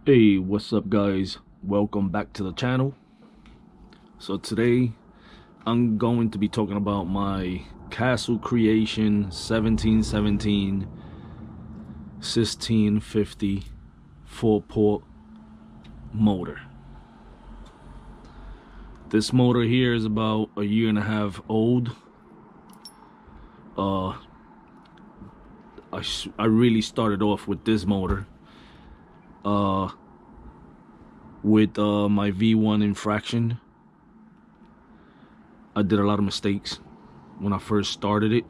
Hey, what's up guys? Welcome back to the channel. So today I'm going to be talking about my Castle Creation 1717 1650 4-port motor. This motor here is about a year and a half old. I really started off with this motor with my V1 infraction. I did a lot of mistakes when I first started it.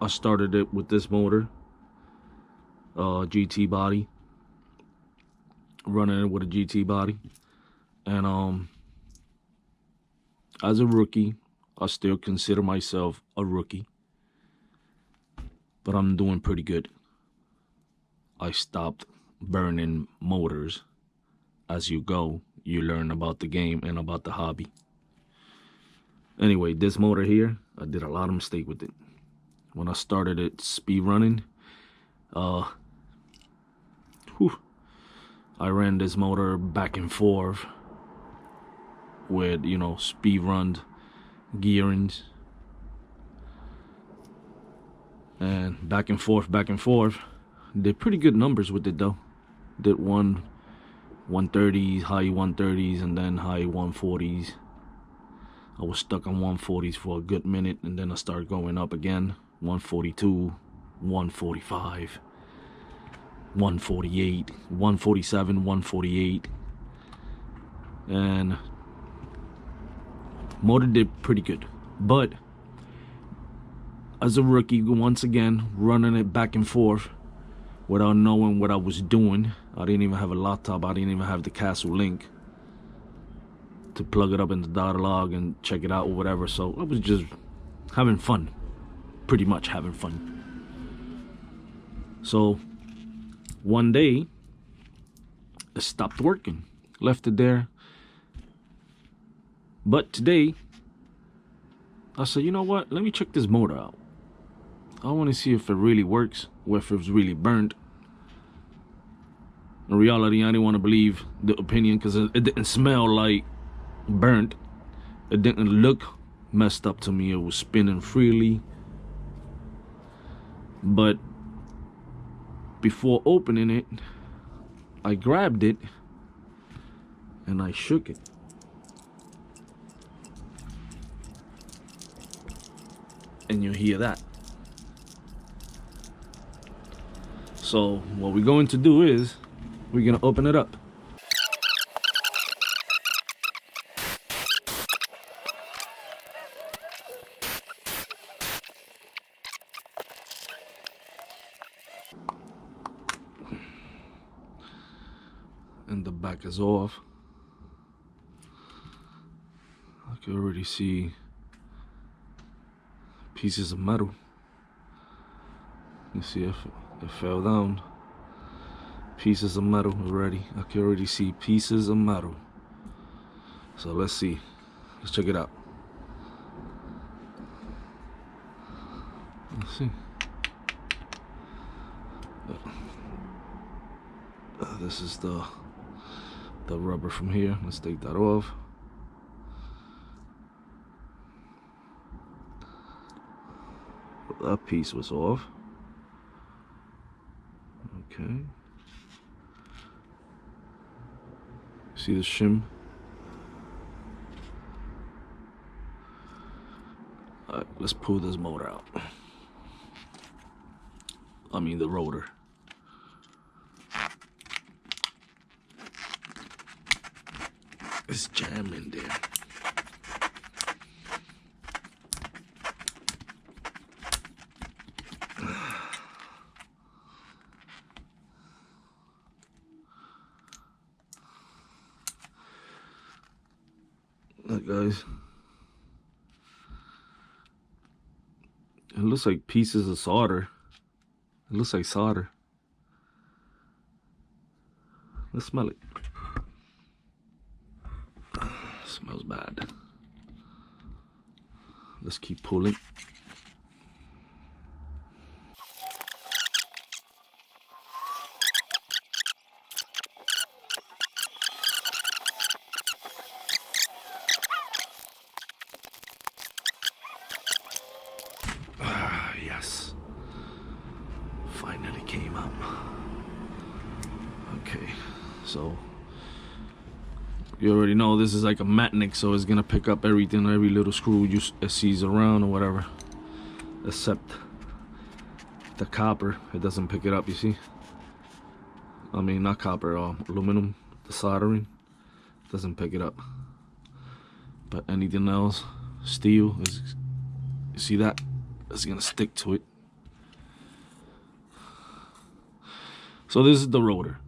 I started it with this motor, GT body, running it with a GT body, and as a rookie, I still consider myself a rookie, but I'm doing pretty good. I stopped burning motors. As you go, you learn about the game and about the hobby. Anyway, this motor here, I did a lot of mistake with it. When I started it speed running, I ran this motor back and forth with, speed run gearings. And back and forth. Did pretty good numbers with it though. Did 130s, high 130s, and then high 140s. I was stuck on 140s for a good minute, and then I started going up again. 142, 145, 148, 147, 148. And motor did pretty good. But as a rookie, once again, running it back and forth without knowing what I was doing. I didn't even have a laptop. I didn't even have the Castle link to plug it up in the dialogue and check it out or whatever. So I was just having fun, pretty much having fun. So one day it stopped working, left it there. But today I said, you know what, let me check this motor out. I want to see if it really works or if it was really burnt. In reality, I didn't want to believe the opinion because it didn't smell like burnt. It didn't look messed up to me. It was spinning freely. But before opening it, I grabbed it and I shook it. And you hear that. So what we're going to do is we're going to open it up. And the back is off. I can already see pieces of metal. You see if it fell down. Pieces of metal already. I can already see pieces of metal. So let's see. Let's check it out. Let's see. This is the rubber from here. Let's take that off. That piece was off. Okay. See the shim? Alright, let's pull this motor out. I mean the rotor. It's jammed in there. Look guys, it looks like pieces of solder. It looks like solder. Let's smell it. Smells bad. Let's keep pulling. So you already know this is like a matnik, so it's gonna pick up everything, every little screw you sees around or whatever, except the copper. It doesn't pick it up, you see. I mean, not copper, aluminum, the soldering doesn't pick it up. But anything else, steel, is, you see that? It's gonna stick to it. So this is the rotor.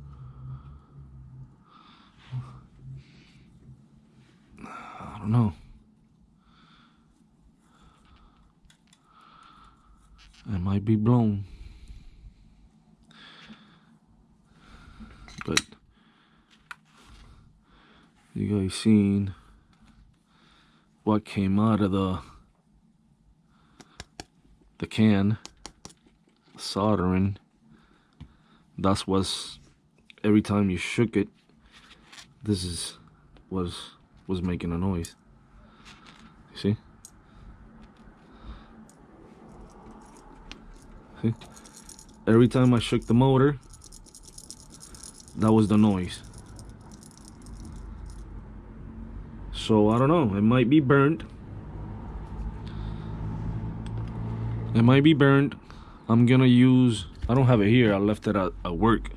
I don't know. It might be blown. But you guys seen what came out of the can, soldering. That's what's, every time you shook it, this is was making a noise. You see? See? Every time I shook the motor, that was the noise. So I don't know, it might be burnt. It might be burnt. I'm gonna use, I don't have it here, I left it at work,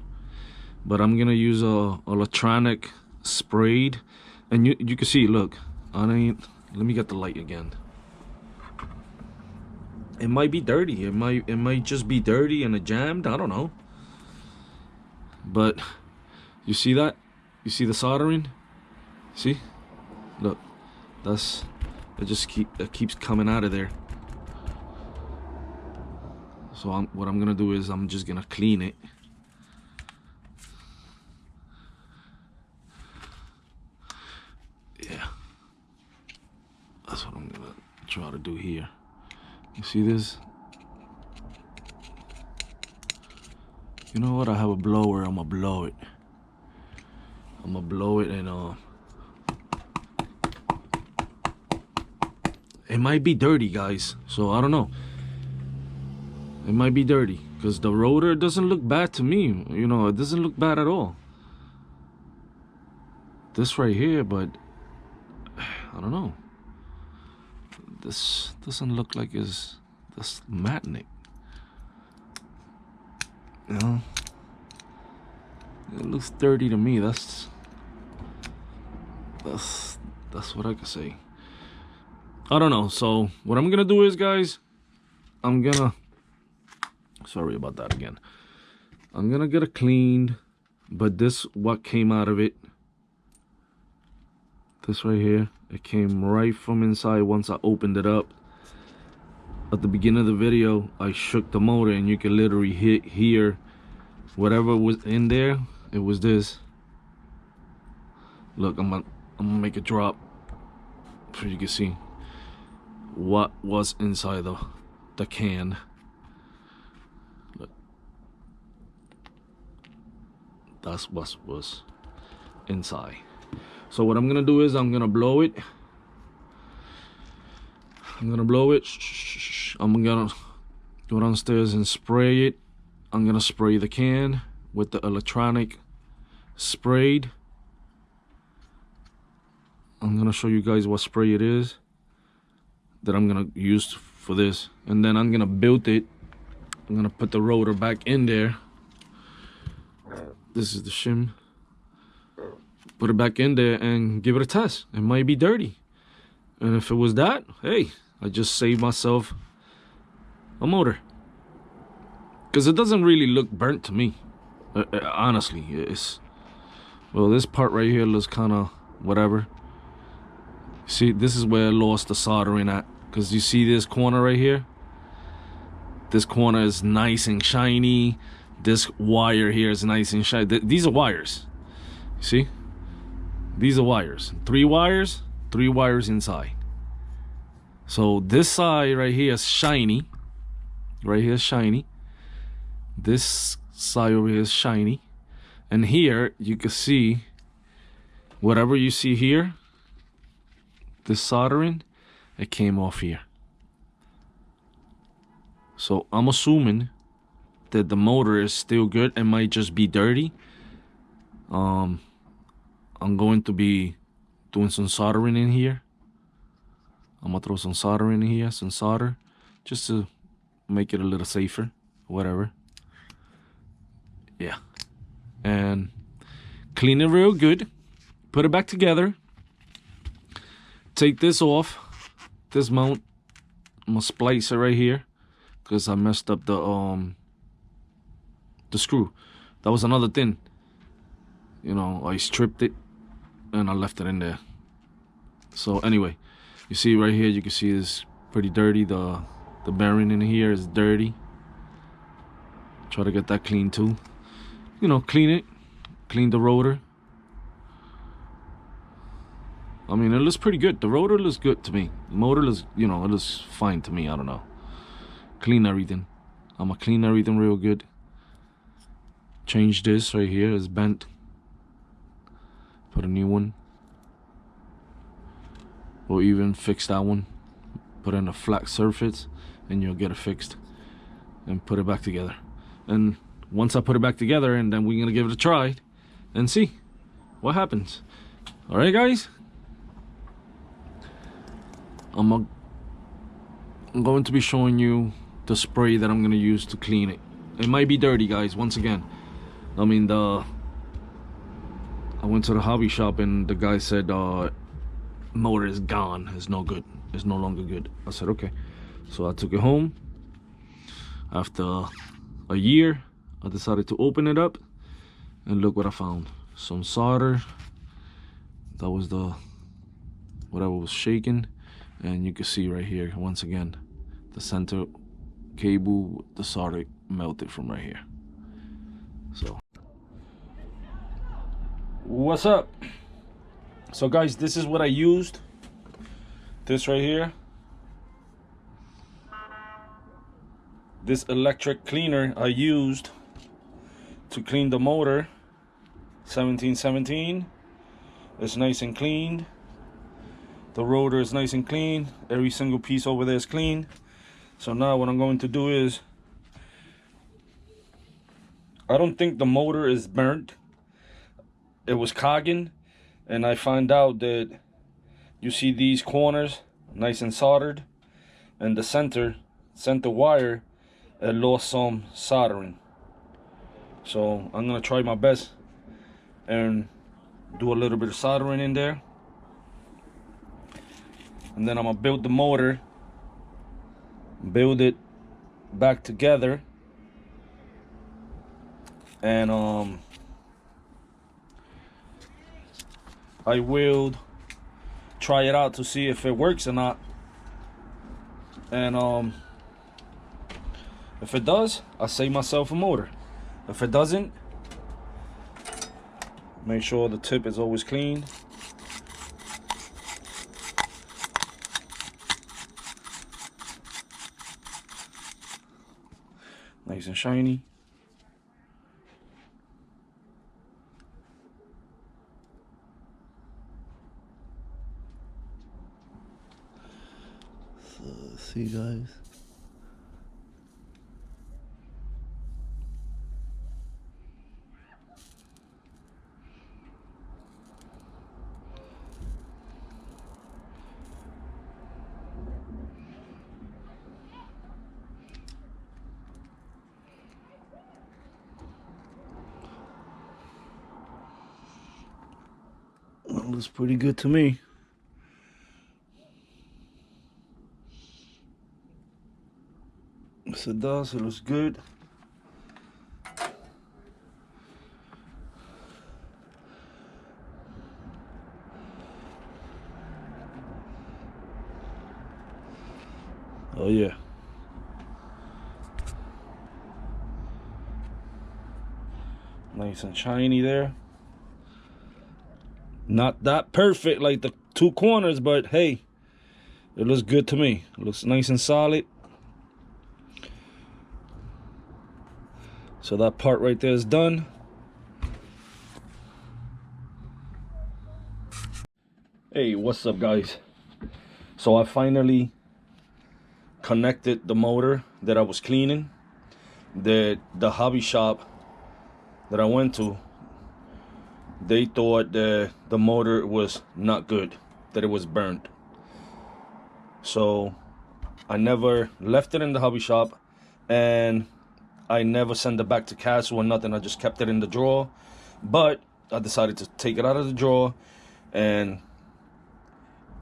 but I'm gonna use a electronic sprayed, and you can see, look, let me get the light again. It might be dirty, it might just be dirty and it jammed, I don't know. But you see that? You see the soldering? See? Look, it keeps coming out of there. So what I'm gonna do is I'm just gonna clean it. Yeah, that's what I'm gonna try to do here. You see this? You know what? I have a blower. I'm gonna blow it. I'm gonna blow it, and it might be dirty, guys. So I don't know. It might be dirty because the rotor doesn't look bad to me. You know, it doesn't look bad at all. This right here, but I don't know. This doesn't look like this matnik. You know, it looks dirty to me. That's what I could say. I don't know. So what I'm gonna do is, guys, sorry about that again. I'm gonna get it cleaned, but this, what came out of it, this right here, it came right from inside. Once I opened it up at the beginning of the video, I shook the motor, and you can literally hear whatever was in there. It was this. Look, I'm gonna make it drop so you can see what was inside the can. Look, that's what was inside. So what I'm gonna do is I'm gonna blow it. I'm gonna blow it. I'm gonna go downstairs and spray it. I'm gonna spray the can with the electronic sprayed. I'm gonna show you guys what spray it is that I'm gonna use for this, and then I'm gonna build it. I'm gonna put the rotor back in there. This is the shim. Put it back in there and give it a test. It might be dirty, and if it was that, hey, I just saved myself a motor, because it doesn't really look burnt to me. Honestly, it's, well, this part right here looks kind of whatever. See, this is where I lost the soldering at, because you see this corner right here. This corner is nice and shiny. This wire here is nice and shiny. These are wires. You see? These are wires. 3 wires, 3 wires inside. So this side right here is shiny. Right here is shiny. This side over here is shiny. And here you can see whatever you see here, this soldering, it came off here. So I'm assuming that the motor is still good. It might just be dirty. I'm going to be doing some soldering in here. I'm gonna throw some solder in here, some solder, just to make it a little safer, whatever. Yeah. And clean it real good. Put it back together. Take this off. This mount, I'm gonna splice it right here because I messed up the screw. That was another thing. You know, I stripped it and I left it in there. So anyway, you see right here, you can see it's pretty dirty. The bearing in here is dirty. Try to get that clean too. You know, clean it. Clean the rotor. I mean, it looks pretty good. The rotor looks good to me. The motor looks, you know, it looks fine to me. I don't know. Clean everything. I'm gonna clean everything real good. Change this right here. It's bent. Put a new one. Or even fix that one. Put in a flat surface and you'll get it fixed. And put it back together. And once I put it back together, and then we're gonna give it a try and see what happens. All right, guys. I'm going to be showing you the spray that I'm gonna use to clean it. It might be dirty, guys. Once again, I mean, I went to the hobby shop and the guy said motor is gone. It's no good. It's no longer good. I said okay. So I took it home. After a year, I decided to open it up, and look what I found. Some solder. That was whatever was shaking, and you can see right here once again the center cable, the solder melted from right here. So what's up? So guys, this is what I used. This right here, this electric cleaner I used to clean the motor. 1717. It's nice and clean. The rotor is nice and clean. Every single piece over there is clean. So now what I'm going to do is, I don't think the motor is burnt. It was cogging, and I find out that you see these corners nice and soldered, and the center wire, it lost some soldering. So I'm gonna try my best and do a little bit of soldering in there, and then I'm gonna build the motor, build it back together, and I will try it out to see if it works or not. And if it does, I'll save myself a motor. If it doesn't, make sure the tip is always clean. Nice and shiny. So, see guys. That looks pretty good to me. Yes, it does. It looks good. Oh yeah. Nice and shiny there. Not that perfect like the two corners, but hey, it looks good to me. It looks nice and solid. So that part right there is done. Hey, what's up guys? So I finally connected the motor that I was cleaning. The hobby shop that I went to, they thought that the motor was not good, that it was burnt. So I never left it in the hobby shop, and I never sent it back to Castle or nothing. I just kept it in the drawer. But I decided to take it out of the drawer and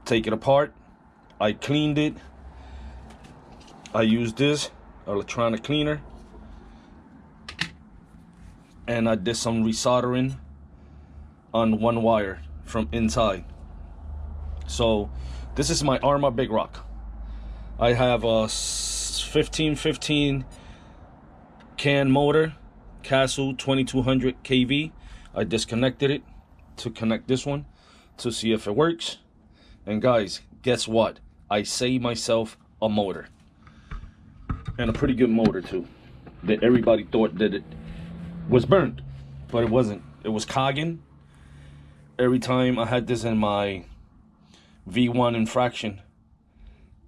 take it apart. I cleaned it. I used this electronic cleaner, and I did some resoldering on one wire from inside. So this is my Arma Big Rock. I have a 1515 can motor, Castle 2200 kV. I disconnected it to connect this one to see if it works. And guys, guess what? I saved myself a motor, and a pretty good motor too, that everybody thought that it was burnt, but it wasn't. It was cogging. Every time I had this in my V1 infraction,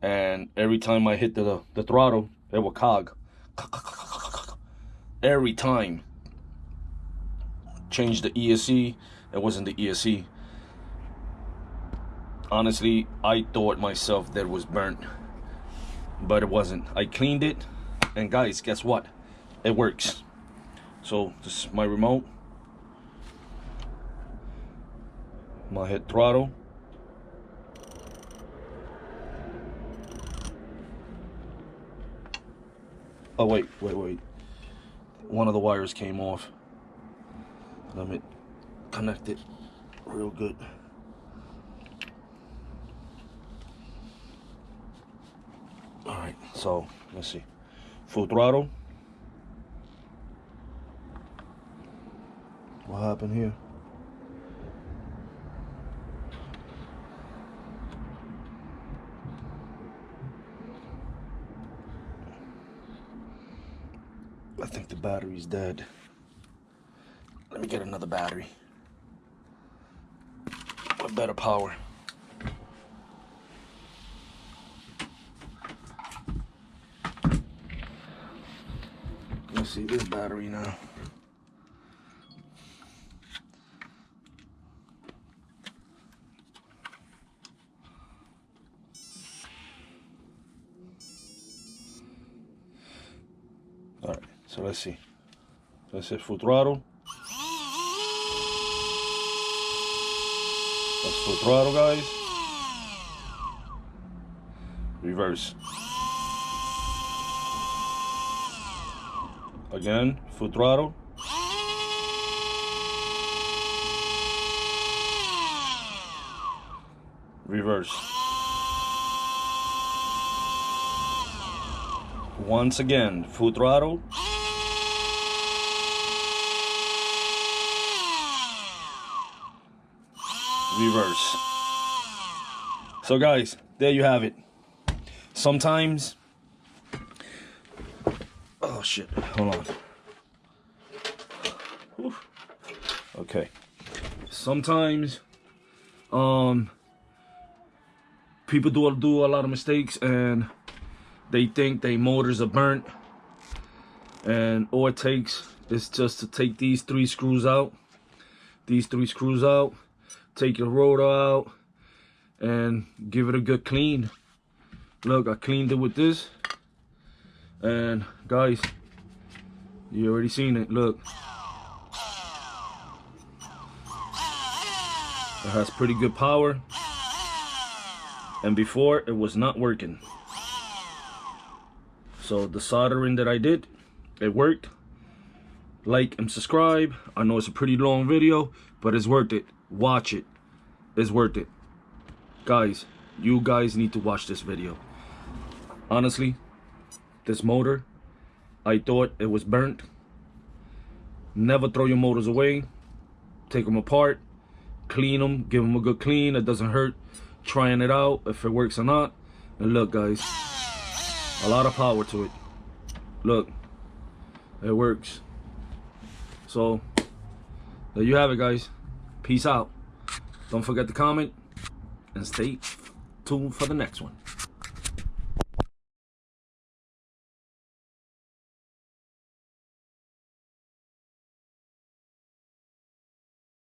and every time I hit the throttle, it would cog. Every time. Changed the ESC, it wasn't the ESC. Honestly, I thought myself that it was burnt, but it wasn't. I cleaned it, and guys, guess what? It works. So this is my remote. I'm gonna hit throttle. Oh wait. One of the wires came off. Let me connect it real good. All right, so let's see. Full throttle. What happened here? I think the battery's dead. Let me get another battery with better power. Let's see this battery now. All right, so let's see. Let's hit full throttle. That's full throttle, guys. Reverse. Again, full throttle. Reverse. Once again, full throttle. Reverse. So guys, there you have it. Sometimes, oh shit, hold on. Whew. Okay. Sometimes people do a lot of mistakes, and they think their motors are burnt, and all it takes is just to take these three screws out. Take your rotor out and give it a good clean. Look, I cleaned it with this, and guys, you already seen it. Look, it has pretty good power, and before it was not working. So the soldering that I did, it worked. Like and subscribe. I know it's a pretty long video, but it's worth it. Watch it. It's worth it. Guys, you guys need to watch this video. Honestly, this motor, I thought it was burnt. Never throw your motors away. Take them apart, clean them, give them a good clean. It doesn't hurt trying it out if it works or not. And look, guys, a lot of power to it. Look, it works. So there you have it, guys. Peace out. Don't forget to comment and stay tuned for the next one.